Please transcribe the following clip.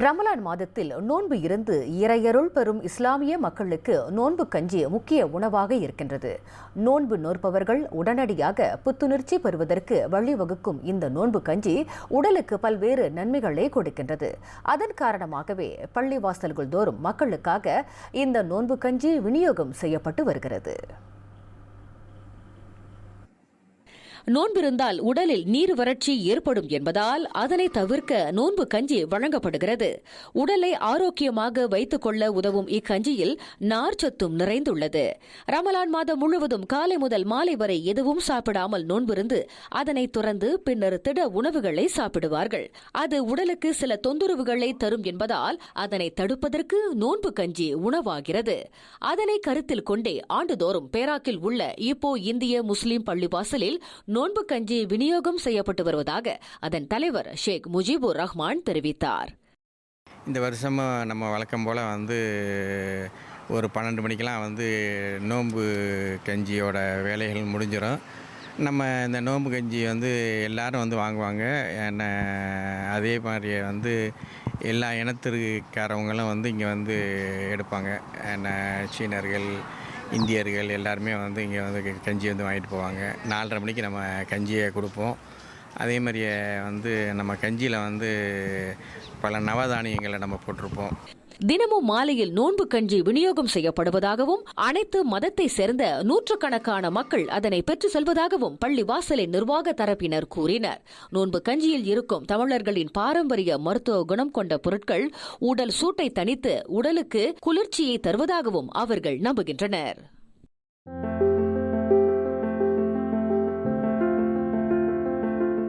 ரமலான் மாதத்தில் நோன்பு இருந்து இறையருள் பெறும் இஸ்லாமிய மக்களுக்கு நோன்பு கஞ்சி முக்கிய உணவாக இருக்கின்றது. நோன்பு நோற்பவர்கள் உடனடியாக புத்துணர்ச்சி பெறுவதற்கு வழிவகுக்கும் இந்த நோன்பு கஞ்சி உடலுக்கு பல்வேறு நன்மைகளை கொடுக்கின்றது. அதன் காரணமாகவே பள்ளிவாசல்கள் தோறும் மக்களுக்காக இந்த நோன்பு கஞ்சி விநியோகம் செய்யப்பட்டு வருகிறது. நோன்பிருந்தால் உடலில் நீர் வறட்சி ஏற்படும் என்பதால் அதனை தவிர்க்க நோன்பு கஞ்சி வழங்கப்படுகிறது. உடலை ஆரோக்கியமாக வைத்துக் கொள்ள உதவும் இக்கஞ்சியில் நார்ச்சத்தும் நிறைந்துள்ளது. ரமலான் மாதம் முழுவதும் காலை முதல் மாலை வரை எதுவும் சாப்பிடாமல் நோன்பிருந்து அதனை துறந்து பின்னர் திட உணவுகளை சாப்பிடுவார்கள். அது உடலுக்கு சில தொந்தரவுகளை தரும் என்பதால் அதனை தடுப்பதற்கு நோன்பு கஞ்சி உணவாகிறது. அதனை கருத்தில் கொண்டே ஆண்டுதோறும் பேராக்கில் உள்ள இப்போ இந்திய முஸ்லிம் பள்ளிவாசலில் நோன்பு கஞ்சி விநியோகம் செய்யப்பட்டு வருவதாக அதன் தலைவர் ஷேக் முஜிபுர் ரஹ்மான் தெரிவித்தார். இந்த வருஷமும் நம்ம வழக்கம் போல் ஒரு 12 மணிக்கெலாம் நோன்பு கஞ்சியோட வேலைகள் முடிஞ்சிடும். நம்ம இந்த நோன்பு கஞ்சி எல்லாரும் வாங்குவாங்க. அதே மாதிரி எல்லா இனத்திற்காரவங்களும் இங்கே எடுப்பாங்க. சீனர்கள், இந்தியர்கள் எல்லாருமே இங்கே கஞ்சி வாங்கிட்டு போவாங்க. 4:30 மணிக்கு நம்ம கஞ்சியை கொடுப்போம். அதே மாதிரியே நம்ம கஞ்சியில் பல நவதானியங்களை நம்ம போட்டிருப்போம். தினமும் மாலையில் நோன்பு கஞ்சி விநியோகம் செய்யப்படுவதாகவும் அனைத்து மதத்தை சேர்ந்த நூற்றுக்கணக்கான மக்கள் அதனை பெற்று செல்வதாகவும் பள்ளிவாசலின் நிர்வாக தரப்பினர் கூறினர். நோன்பு கஞ்சியில் இருக்கும் தமிழர்களின் பாரம்பரிய மருத்துவ குணம் கொண்ட பொருட்கள் உடல் சூட்டை தணித்து உடலுக்கு குளிர்ச்சியை தருவதாகவும் அவர்கள் நம்புகின்றனர்.